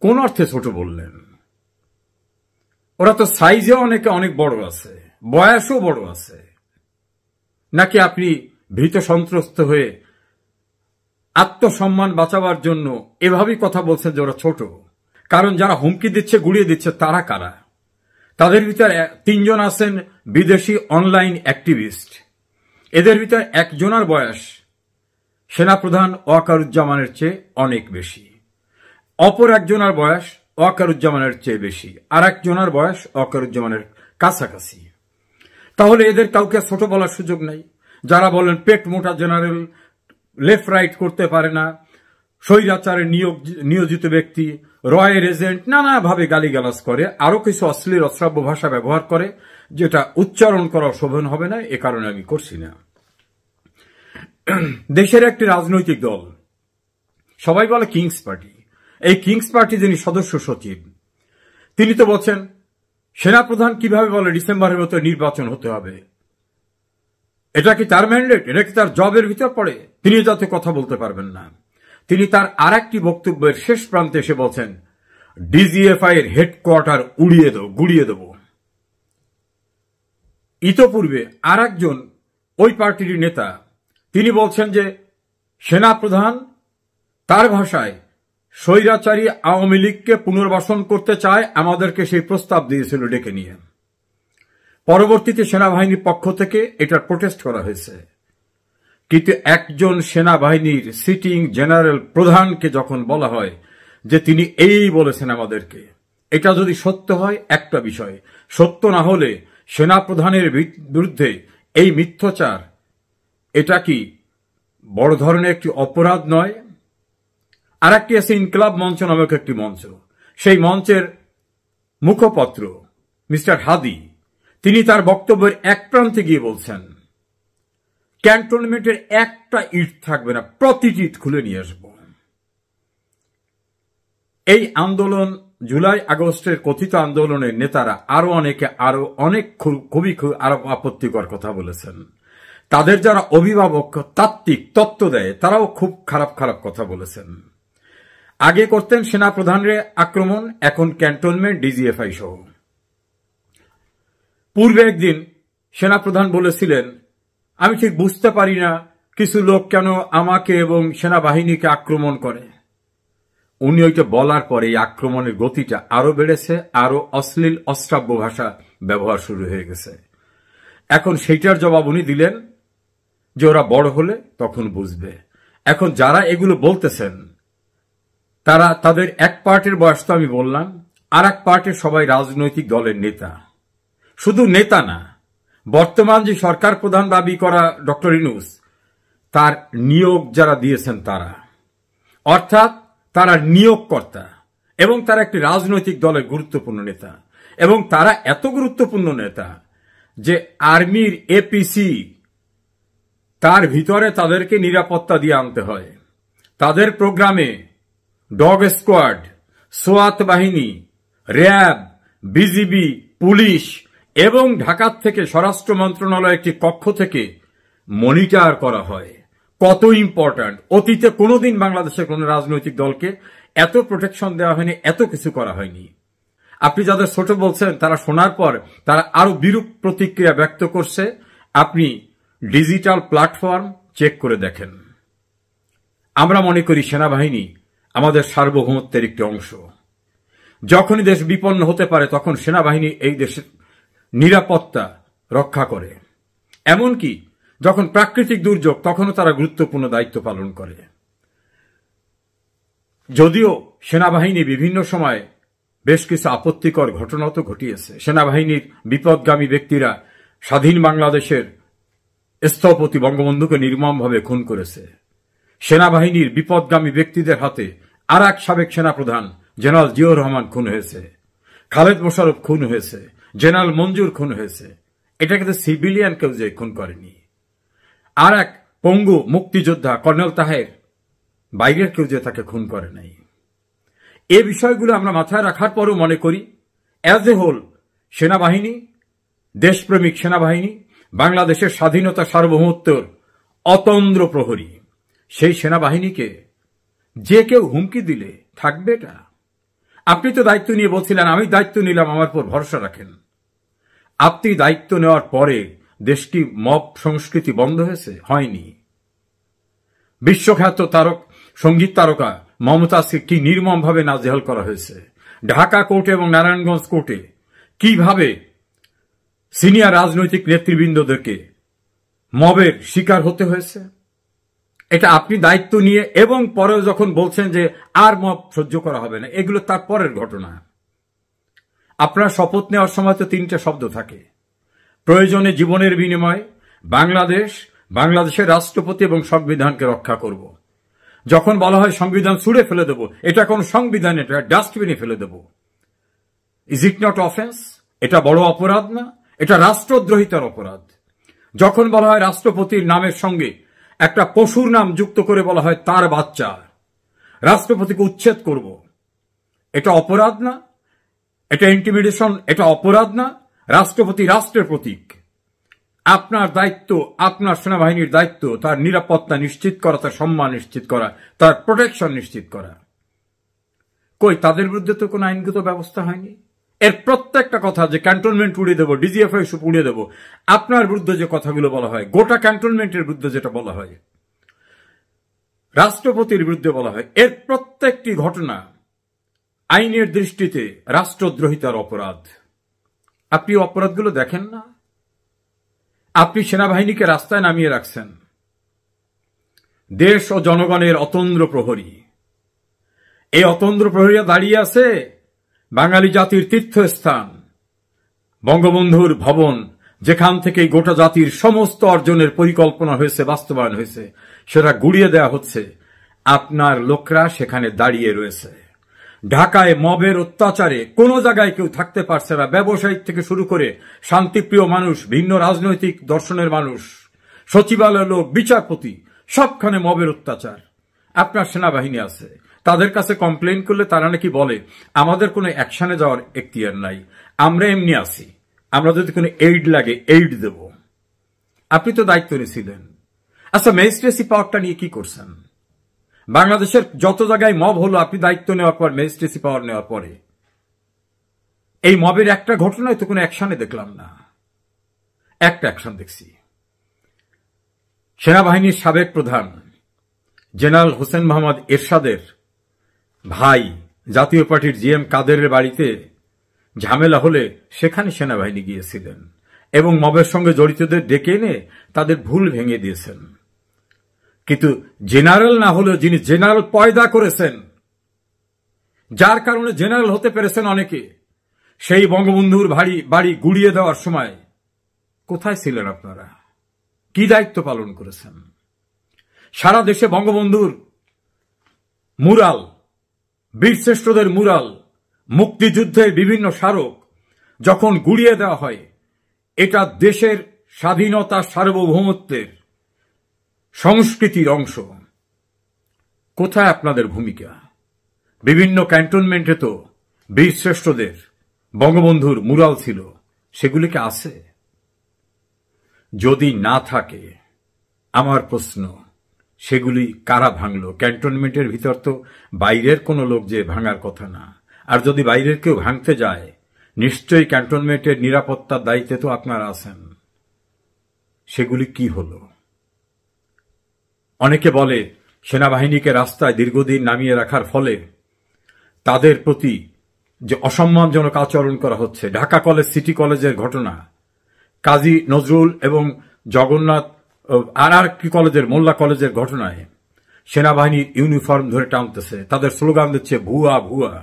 কোন অর্থে ছোট বললেন? ওরা তো সাইজে অনেক বড় আছে, বয়সও বড় আছে। নাকি আপনি ভীত সন্ত্রস্ত হয়ে আত্মসম্মান বাঁচাবার জন্য এভাবেই কথা বলছেন যে ওরা ছোট? কারণ যারা হুমকি দিচ্ছে, গুড়িয়ে দিচ্ছে, তারা কারা? তাদের ভিতরে 3 জন আছেন বিদেশি অনলাইন অ্যাক্টিভিস্ট। এদের ভিতরে একজনের বয়স সেনাপ্রধান ওয়াকারুজ্জামানের চেয়ে অনেক বেশি, অপর একজনের বয়স ওয়াকারুজ্জামানের চেয়ে বেশি, আর একজনের বয়স ওয়াকারুজ্জামানের কাছাকাছি। তাহলে এদের কাউকে ছোট বলার সুযোগ নাই। যারা বলেন পেট মোটা জেনারেল, লেফট রাইট করতে পারে না, স্বৈরাচারে নিয়োজিত ব্যক্তি, রয়ের এজেন্ট, নানাভাবে গালিগালাজ করে, আরো কিছু অশ্লীল অশ্রাব্য ভাষা ব্যবহার করে, যেটা উচ্চারণ করা শোভন হবে না, এ কারণে আমি করছি না। দেশের একটি রাজনৈতিক দল, সবাই বলে কিংস পার্টি। এই কিংস পার্টি যিনি সদস্য সচিব, তিনি তো বলছেন সেনাপ্রধান কিভাবে বলে ডিসেম্বরের মতো নির্বাচন হতে হবে। এটা কি তার ম্যান্ডেট? এটা কি তার জবের ভিতর পড়ে? তিনি যাতে কথা বলতে পারবেন না। তিনি তার আর একটি বক্তব্যের শেষ প্রান্তে এসে বলছেন ডিজিএফআই এর হেডকোয়ার্টার গুড়িয়ে দেব। ইতোপূর্বে আর একজন ওই পার্টির নেতা তিনি বলছেন যে সেনাপ্রধান তার ভাষায় স্বৈরাচারী আওয়ামী লীগকে পুনর্বাসন করতে চায়, আমাদেরকে সেই প্রস্তাব দিয়েছিল ডেকে নিয়ে। পরবর্তীতে সেনাবাহিনীর পক্ষ থেকে এটার প্রোটেস্ট করা হয়েছে। কিন্তু একজন সেনাবাহিনীর সিটিং জেনারেল প্রধানকে যখন বলা হয় যে তিনি এই বলেছেন আমাদেরকে, এটা যদি সত্য হয় একটা বিষয়, সত্য না হলে সেনাপ্রধানের বিরুদ্ধে এই মিথ্যাচার, এটা কি বড় ধরনের একটি অপরাধ নয়? আর একটি আছে ইনকিলাব মঞ্চ নামক একটি মঞ্চ। সেই মঞ্চের মুখপত্র মিস্টার হাদি, তিনি তার বক্তব্যের এক প্রান্তে গিয়ে বলছেন ক্যান্টনমেন্টের একটা ইট থাকবে না, প্রতিটি ইট খুলে নিয়ে আসব। এই আন্দোলন, জুলাই আগস্টের কথিত আন্দোলনের নেতারা আরো অনেক খুবই আরো আপত্তিকর কথা বলেছেন। তাদের যারা অভিভাবক, তাত্ত্বিক তত্ত্ব দেয়, তারাও খুব খারাপ কথা বলেছেন। আগে করতেন সেনাপ্রধানের আক্রমণ, এখন ক্যান্টনমেন্ট, ডিজিএফআই সহ। পূর্বে একদিন সেনাপ্রধান বলেছিলেন আমি ঠিক বুঝতে পারি না কিছু লোক কেন আমাকে এবং সেনাবাহিনীকে আক্রমণ করে। উনি ওইটা বলার পরে এই আক্রমণের গতিটা আরো বেড়েছে, আরো অশ্লীল অশ্রাব্য ভাষা ব্যবহার শুরু হয়ে গেছে। এখন সেইটার জবাব উনি দিলেন যে ওরা বড় হলে তখন বুঝবে। এখন যারা এগুলো বলতেছেন তারা, তাদের এক পার্টির বয়স তো আমি বললাম, আর এক পার্টির সবাই রাজনৈতিক দলের নেতা। শুধু নেতা না, বর্তমান যে সরকার প্রধান দাবি করা ডক্টর ইউনূস, তার নিয়োগ যারা দিয়েছেন তারা, অর্থাৎ তারা নিয়োগকর্তা এবং তারা একটি রাজনৈতিক দলের গুরুত্বপূর্ণ নেতা। এবং তারা এত গুরুত্বপূর্ণ নেতা যে আর্মির এপিসি, তার ভিতরে তাদেরকে নিরাপত্তা দিয়ে আনতে হয়। তাদের প্রোগ্রামে ডগ স্কোয়াড, সোয়াত বাহিনী, র্যাব, বিজিবি, পুলিশ এবং ঢাকার থেকে স্বরাষ্ট্র মন্ত্রণালয় একটি কক্ষ থেকে মনিটর করা হয়। কত ইম্পর্ট্যান্ট! অতীতে কোনোদিন বাংলাদেশের কোন রাজনৈতিক দলকে এত প্রোটেকশন দেওয়া হয়নি, এত কিছু করা হয়নি। আপনি যাদের ছোট বলছেন তারা শোনার পর তারা আরো বিরূপ প্রতিক্রিয়া ব্যক্ত করছে। আপনি ডিজিটাল প্ল্যাটফর্ম চেক করে দেখেন। আমরা মনে করি সেনাবাহিনী আমাদের সার্বভৌমত্বের একটি অংশ। যখনই দেশ বিপন্ন হতে পারে তখন সেনাবাহিনী এই দেশের নিরাপত্তা রক্ষা করে। এমনকি যখন প্রাকৃতিক দুর্যোগ, তখনও তারা গুরুত্বপূর্ণ দায়িত্ব পালন করে। যদিও সেনাবাহিনী বিভিন্ন সময় বেশ কিছু আপত্তিকর ঘটনা তো ঘটিয়েছে। সেনাবাহিনীর বিপদগামী ব্যক্তিরা স্বাধীন বাংলাদেশের স্থপতি বঙ্গবন্ধুকে নির্মমভাবে খুন করেছে। সেনাবাহিনীর বিপদগামী ব্যক্তিদের হাতে আর এক সাবেক সেনাপ্রধান জেনারেল জিয়াউর রহমান খুন হয়েছে, খালেদ মোশাররফ খুন হয়েছে, জেনারেল মঞ্জুর খুন হয়েছে। এটা কিন্তু সিভিলিয়ান কেউ যে খুন করেনি। আর এক পঙ্গু মুক্তিযোদ্ধা কর্নেল তাহের, বাইরের কেউ যে তাকে খুন করে নাই। এই বিষয়গুলো আমরা মাথায় রাখার পরও মনে করি অ্যাজ এ হোল সেনাবাহিনী, দেশপ্রেমিক সেনাবাহিনী, বাংলাদেশের স্বাধীনতা সার্বভৌমত্বের অতন্দ্র প্রহরী। সেই সেনাবাহিনীকে যে কেউ হুমকি দিলে থাকবে এটা। আপনি তো দায়িত্ব নিয়ে বলছিলেন আমি দায়িত্ব নিলাম, আমার উপর ভরসা রাখেন। আপনি দায়িত্ব নেওয়ার পরে দেশ কি মব সংস্কৃতি বন্ধ হয়েছে? হয়নি। বিশ্বখ্যাত সঙ্গীত তারকা মমতাজকে কি নির্মমভাবে নাজেহাল করা হয়েছে। ঢাকা কোর্টে এবং নারায়ণগঞ্জ কোর্টে কিভাবে সিনিয়র রাজনৈতিক নেতৃবৃন্দদেরকে মবের শিকার হতে হয়েছে। এটা আপনি দায়িত্ব নিয়ে এবং পরেও যখন বলছেন যে আর মব সহ্য করা হবে না, এগুলো তার পরের ঘটনা। আপনার শপথ নেওয়ার সময় তো 3টে শব্দ থাকে, প্রয়োজনে জীবনের বিনিময়ে বাংলাদেশের রাষ্ট্রপতি এবং সংবিধানকে রক্ষা করব। যখন বলা হয় সংবিধান ছুঁড়ে ফেলে দেব, এটা কোন সংবিধান, এটা ডাস্টবিনে ফেলে দেব। Is it not offence? এটা বড় অপরাধ না? এটা রাষ্ট্রদ্রোহিতার অপরাধ। যখন বলা হয় রাষ্ট্রপতির নামের সঙ্গে একটা পশুর নাম যুক্ত করে বলা হয় তার বাচ্চা, রাষ্ট্রপতিকে উচ্ছেদ করব, এটা অপরাধ না? এটা ইন্টিমিডেশন, এটা অপরাধ না? রাষ্ট্রপতি রাষ্ট্রের প্রতীক। আপনার দায়িত্ব, আপনার সেনাবাহিনীর দায়িত্ব তার নিরাপত্তা নিশ্চিত করা, তার সম্মান নিশ্চিত করা, তার প্রোটেকশন নিশ্চিত করা। কই তাদের বিরুদ্ধে তো কোনো আইনগত ব্যবস্থা হয়নি। এর প্রত্যেকটা কথা যে ক্যান্টনমেন্ট উড়িয়ে দেবো, ডিজিএফআই উড়িয়ে দেবো, আপনার বিরুদ্ধে যে কথাগুলো বলা হয়, গোটা ক্যান্টনমেন্টের বিরুদ্ধে যেটা বলা হয়, রাষ্ট্রপতির বিরুদ্ধে বলা হয়, এর প্রত্যেকটি ঘটনা আইনের দৃষ্টিতে রাষ্ট্রদ্রোহিতার অপরাধ। আপনি অপরাধগুলো দেখেন না? আপনি সেনাবাহিনীকে রাস্তায় নামিয়ে রাখছেন, দেশ ও জনগণের অতন্দ্র প্রহরী। এই অতন্দ্র প্রহরীরা দাঁড়িয়ে আছে বাঙালি জাতির তীর্থস্থান বঙ্গবন্ধুর ভবন, যেখান থেকে গোটা জাতির সমস্ত অর্জনের পরিকল্পনা হয়েছে, বাস্তবায়ন হয়েছে, সেটা গুড়িয়ে দেওয়া হচ্ছে। আপনার লোকরা সেখানে দাঁড়িয়ে রয়েছে। ঢাকায় মবের অত্যাচারে কোনো জায়গায় কেউ থাকতে পারছে না। ব্যবসায়ী থেকে শুরু করে শান্তিপ্রিয় মানুষ, ভিন্ন রাজনৈতিক দর্শনের মানুষ, সচিবালয়ের লোক, বিচারপতি, সবখানে মবের অত্যাচার। আপনার সেনাবাহিনী আছে, তাদের কাছে কমপ্লেন করলে তারা নাকি বলে আমাদের কোনো অ্যাকশনে যাওয়ার এখতিয়ার নাই, আমরা এমনি আছি, আমরা যদি কোনো এইড লাগে এইড দেব। আপনি তো দায়িত্ব নিয়েছিলেন। আচ্ছা, ম্যাজিস্ট্রেসি পাওয়ারটা নিয়ে কি করছেন? বাংলাদেশের যত জায়গায় মব হলো, আপনি দায়িত্ব নেওয়ার পর, ম্যাজিস্ট্রেসি পাওয়ার নেওয়ার পরে, এই মবের একটা ঘটনায় তো কোনো অ্যাকশনে দেখলাম না। একটা অ্যাকশন দেখছি, সেনাবাহিনীর সাবেক প্রধান জেনারেল হোসেন মোহাম্মদ এরশাদের ভাই জাতীয় পার্টির জিএম কাদেরের বাড়িতে ঝামেলা হলে সেখানে সেনাবাহিনী গিয়েছিলেন এবং মবের সঙ্গে জড়িতদের ডেকে এনে তাদের ভুল ভেঙে দিয়েছেন। কিন্তু জেনারেল না হলেও যিনি জেনারেল পয়দা করেছেন, যার কারণে জেনারেল হতে পেরেছেন অনেকে, সেই বঙ্গবন্ধুর বাড়ি গুড়িয়ে দেওয়ার সময় কোথায় ছিলেন আপনারা? কি দায়িত্ব পালন করেছেন? সারা দেশে বঙ্গবন্ধুর মুরাল, বীরশ্রেষ্ঠদের মুরাল, মুক্তিযুদ্ধের বিভিন্ন স্মারক যখন গুড়িয়ে দেওয়া হয়, এটা দেশের স্বাধীনতা, সার্বভৌমত্বের, সংস্কৃতির অংশ। কোথায় আপনাদের ভূমিকা? বিভিন্ন ক্যান্টনমেন্টে তো বীরশ্রেষ্ঠদের, বঙ্গবন্ধুর মুরাল ছিল, সেগুলিকে আছে? যদি না থাকে, আমার প্রশ্ন, সেগুলি কারা ভাঙল? ক্যান্টনমেন্টের ভিতর তো বাইরের কোনো লোক যে ভাঙার কথা না। আর যদি বাইরের কেউ ভাঙতে যায়, নিশ্চয়ই ক্যান্টনমেন্টের নিরাপত্তার দায়িত্বে তো আপনারা আছেন। সেগুলি কি হলো? অনেকে বলে সেনাবাহিনীকে রাস্তায় দীর্ঘদিন নামিয়ে রাখার ফলে তাদের প্রতি যে অসম্মানজনক আচরণ করা হচ্ছে। ঢাকা কলেজ, সিটি কলেজের ঘটনা, কাজী নজরুল এবং জগন্নাথ আর কি কলেজের, মোল্লা কলেজের ঘটনায় সেনাবাহিনীর ইউনিফর্ম ধরে টানতেছে, তাদের স্লোগান দিচ্ছে ভুয়া ভুয়া।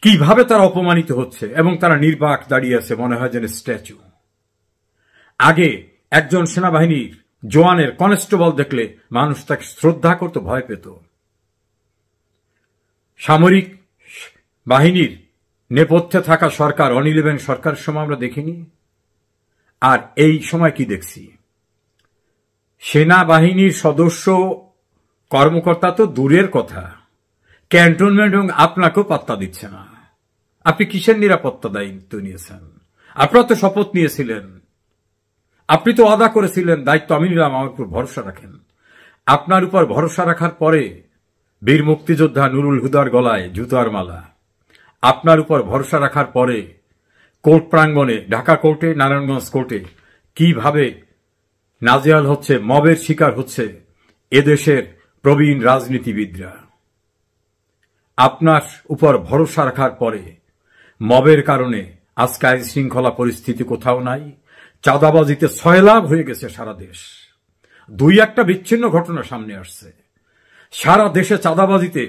কিভাবে তারা অপমানিত হচ্ছে এবং তারা নির্বাক দাঁড়িয়ে আছে, মনে হয় যেন স্ট্যাচু। আগে একজন সেনাবাহিনীর জওয়ানের, কনস্টেবল দেখলে মানুষ তাকে শ্রদ্ধা করত, ভয় পেত। সামরিক বাহিনীর নেপথ্যে থাকা সরকার, অনিলেবেন সরকারের সময় আমরা দেখিনি। আর এই সময় কি দেখছি? সেনাবাহিনীর সদস্য, কর্মকর্তা তো দূরের কথা, ক্যান্টনমেন্ট এবং আপনাকেও পাত্তা দিচ্ছে না। আপনি কিসের নিরাপত্তা দায়িত্ব নিয়েছেন? আপনারা তো শপথ নিয়েছিলেন, আপনি তো ওয়াদা করেছিলেন দায়িত্ব আমি নিলাম, আমার উপর ভরসা রাখেন। আপনার উপর ভরসা রাখার পরে বীর মুক্তিযোদ্ধা নুরুল হুদার গলায় জুতার মালা। আপনার উপর ভরসা রাখার পরে কোর্ট প্রাঙ্গণে, ঢাকা কোর্টে, নারায়ণগঞ্জ কোর্টে কিভাবে নাজেহাল হচ্ছে, মবের শিকার হচ্ছে এদেশের প্রবীণ রাজনীতিবিদরা। আপনার উপর ভরসা রাখার পরে মবের কারণে আজকে আইন শৃঙ্খলা পরিস্থিতি কোথাও নাই। চাঁদাবাজিতে সয়লাভ হয়ে গেছে সারা দেশ। দুই একটা বিচ্ছিন্ন ঘটনা সামনে আসছে। সারা দেশে চাঁদাবাজিতে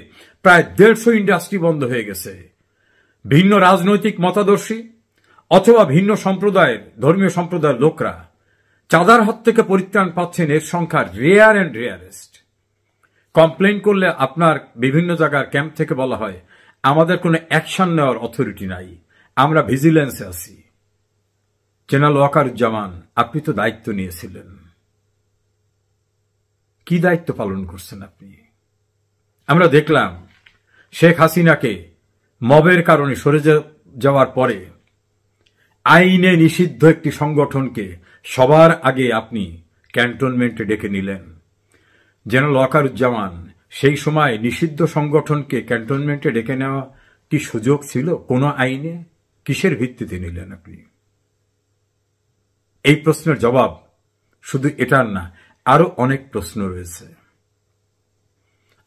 প্রায় 150 ইন্ডাস্ট্রি বন্ধ হয়ে গেছে। ভিন্ন রাজনৈতিক মতাদর্শী অথবা ভিন্ন সম্প্রদায়ের, ধর্মীয় সম্প্রদায়ের লোকরা চাঁদার হাত থেকে পরিত্রাণ পাচ্ছেন, এর সংখ্যা রেয়ার অ্যান্ড রেয়ারেস্ট। কমপ্লেন করলে আপনার বিভিন্ন জায়গার ক্যাম্প থেকে বলা হয় আমাদের কোনো অ্যাকশন নেওয়ার অথরিটি নাই, আমরা ভিজিলেন্সে আছি। জেনারেল ওয়াকারুজ্জামান, আপনি তো দায়িত্ব নিয়েছিলেন, কি দায়িত্ব পালন করছেন আপনি? আমরা দেখলাম শেখ হাসিনাকে মবের কারণে সরে যাওয়ার পরে আইনে নিষিদ্ধ একটি সংগঠনকে সবার আগে আপনি ক্যান্টনমেন্টে ডেকে নিলেন। জেনারেল ওয়াকারুজ্জামান, সেই সময় নিষিদ্ধ সংগঠনকে ক্যান্টনমেন্টে ডেকে নেওয়া কি সুযোগ ছিল কোন আইনে? কিসের ভিত্তিতে নিলেন আপনি? এই প্রশ্নের জবাব শুধু এটার না, আরো অনেক প্রশ্ন রয়েছে।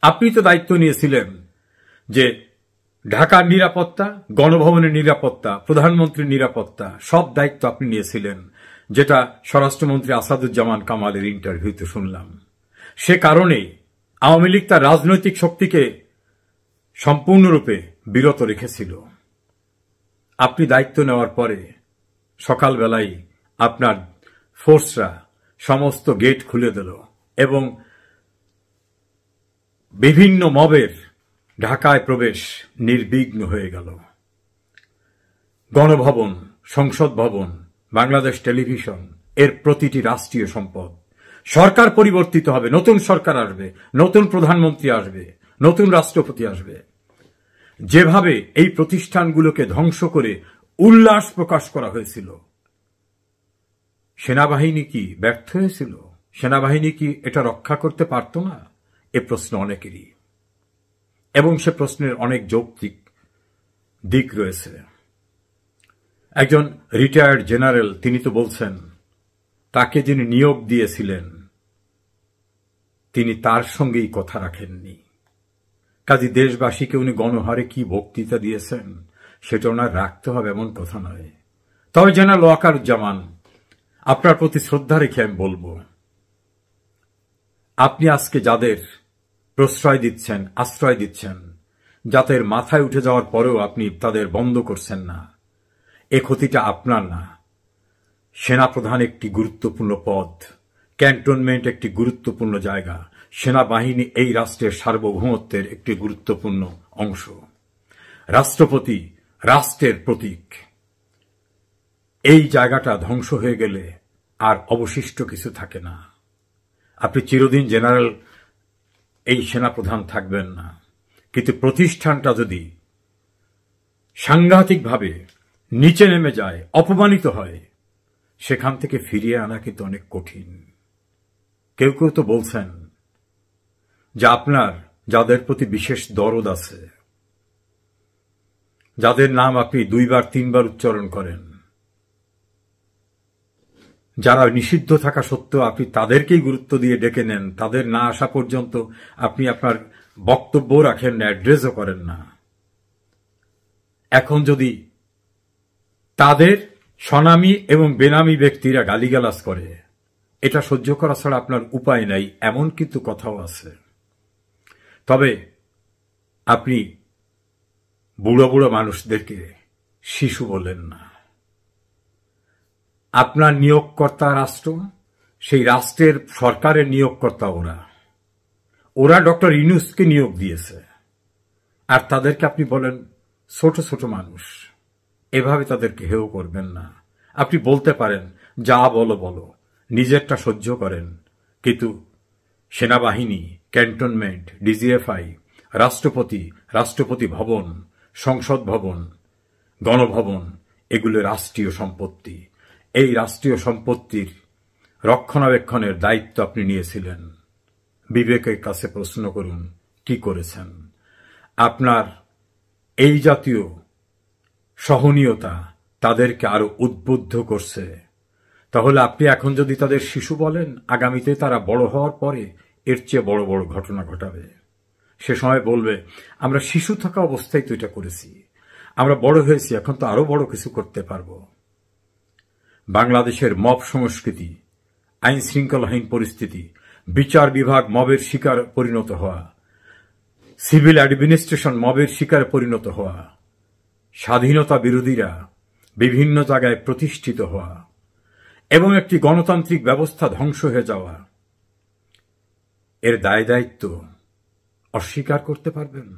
আপনি তো দায়িত্ব নিয়েছিলেন যে ঢাকার নিরাপত্তা, গণভবনের নিরাপত্তা, প্রধানমন্ত্রীর নিরাপত্তা, সব দায়িত্ব আপনি নিয়েছিলেন, যেটা স্বরাষ্ট্রমন্ত্রী আসাদুজ্জামান কামালের ইন্টারভিউতে শুনলাম। সে কারণে আওয়ামী লীগ তার রাজনৈতিক শক্তিকে সম্পূর্ণরূপে বিরত রেখেছিল। আপনি দায়িত্ব নেওয়ার পরে সকালবেলায় আপনার ফোর্সরা সমস্ত গেট খুলে দিল এবং বিভিন্ন মবের ঢাকায় প্রবেশ নির্বিঘ্ন হয়ে গেল। গণভবন, সংসদ ভবন, বাংলাদেশ টেলিভিশন, এর প্রতিটি রাষ্ট্রীয় সম্পদ। সরকার পরিবর্তিত হবে, নতুন সরকার আসবে, নতুন প্রধানমন্ত্রী আসবে, নতুন রাষ্ট্রপতি আসবে। যেভাবে এই প্রতিষ্ঠানগুলোকে ধ্বংস করে উল্লাস প্রকাশ করা হয়েছিল, সেনাবাহিনী কি ব্যর্থ হয়েছিল? সেনাবাহিনী কি এটা রক্ষা করতে পারত না? এ প্রশ্ন অনেকেরই, এবং সে প্রশ্নের অনেক যৌক্তিক দিক রয়েছে। একজন রিটায়ার্ড জেনারেল তিনি তো বলছেন তাকে যিনি নিয়োগ দিয়েছিলেন তিনি তার সঙ্গেই কথা রাখেননি। কাজী দেশবাসীকে উনি গণহারে কি বক্তৃতা দিয়েছেন সেটা ওনার রাখতে হবে এমন কথা নয়। তবে জেনারেল ওয়াকারুজ্জামান, আপনার প্রতি শ্রদ্ধা রেখে আমি বলবো, আপনি আজকে যাদের প্রশ্রয় দিচ্ছেন, আশ্রয় দিচ্ছেন, যাদের মাথায় উঠে যাওয়ার পরেও আপনি তাদের বন্ধ করছেন না, এ ক্ষতিটা আপনার না। সেনাপ্রধান একটি গুরুত্বপূর্ণ পদ, ক্যান্টনমেন্ট একটি গুরুত্বপূর্ণ জায়গা, সেনাবাহিনী এই রাষ্ট্রের সার্বভৌমত্বের একটি গুরুত্বপূর্ণ অংশ, রাষ্ট্রপতি রাষ্ট্রের প্রতীক। এই জায়গাটা ধ্বংস হয়ে গেলে আর অবশিষ্ট কিছু থাকে না। আপনি চিরদিন জেনারেল, এই সেনাপ্রধান থাকবেন না, কিন্তু প্রতিষ্ঠানটা যদি সাংঘাতিকভাবে নিচে নেমে যায়, অপমানিত হয়, সেখান থেকে ফিরিয়ে আনা কিন্তু অনেক কঠিন। কেউ কেউ তো বলছেন যে আপনার যাদের প্রতি বিশেষ দরদ আছে, যাদের নাম আপনি 2বার 3বার উচ্চারণ করেন, যারা নিষিদ্ধ থাকা সত্ত্বেও আপনি তাদেরকেই গুরুত্ব দিয়ে ডেকে নেন, তাদের না আসা পর্যন্ত আপনি আপনার বক্তব্য রাখেন না, অ্যাড্রেসও করেন না। এখন যদি তাদের স্বনামী এবং বেনামী ব্যক্তিরা গালিগালাজ করে, এটা সহ্য করা ছাড়া আপনার উপায় নাই, এমন কিন্তু কথাও আছে। তবে আপনি বুড়ো বুড়ো মানুষদেরকে শিশু বলেন না। আপনার নিয়োগকর্তা রাষ্ট্র, সেই রাষ্ট্রের সরকারের নিয়োগকর্তা ওরা ডক্টর ইউনূসকে নিয়োগ দিয়েছে, আর তাদেরকে আপনি বলেন ছোট ছোট মানুষ। এভাবে তাদেরকে হেয় করবেন না। আপনি বলতে পারেন যা বলো বলো, নিজেরটা সহ্য করেন, কিন্তু সেনাবাহিনী, ক্যান্টনমেন্ট, ডিজিএফআই, রাষ্ট্রপতি, রাষ্ট্রপতি ভবন, সংসদ ভবন, গণভবন, এগুলো রাষ্ট্রীয় সম্পত্তি। এই রাষ্ট্রীয় সম্পত্তির রক্ষণাবেক্ষণের দায়িত্ব আপনি নিয়েছিলেন। বিবেকের কাছে প্রশ্ন করুন, কি করেছেন? আপনার এই জাতীয় সহনীয়তা তাদেরকে আরো উদ্বুদ্ধ করছে। তাহলে আপনি এখন যদি তাদের শিশু বলেন, আগামীতে তারা বড় হওয়ার পরে এর চেয়ে বড় বড় ঘটনা ঘটাবে। সে সময় বলবে, আমরা শিশু থাকা অবস্থায় তো এটা করেছি, আমরা বড় হয়েছি, এখন তো আরো বড় কিছু করতে পারবো। বাংলাদেশের মব সংস্কৃতি, আইন শৃঙ্খলাহীন পরিস্থিতি, বিচার বিভাগ মবের শিকার পরিণত হওয়া, সিভিল অ্যাডমিনিস্ট্রেশন মবের শিকার পরিণত হওয়া, স্বাধীনতা বিরোধীরা বিভিন্ন জায়গায় প্রতিষ্ঠিত হওয়া এবং একটি গণতান্ত্রিক ব্যবস্থা ধ্বংস হয়ে যাওয়া, এর দায় দায়িত্ব অস্বীকার করতে পারবেন?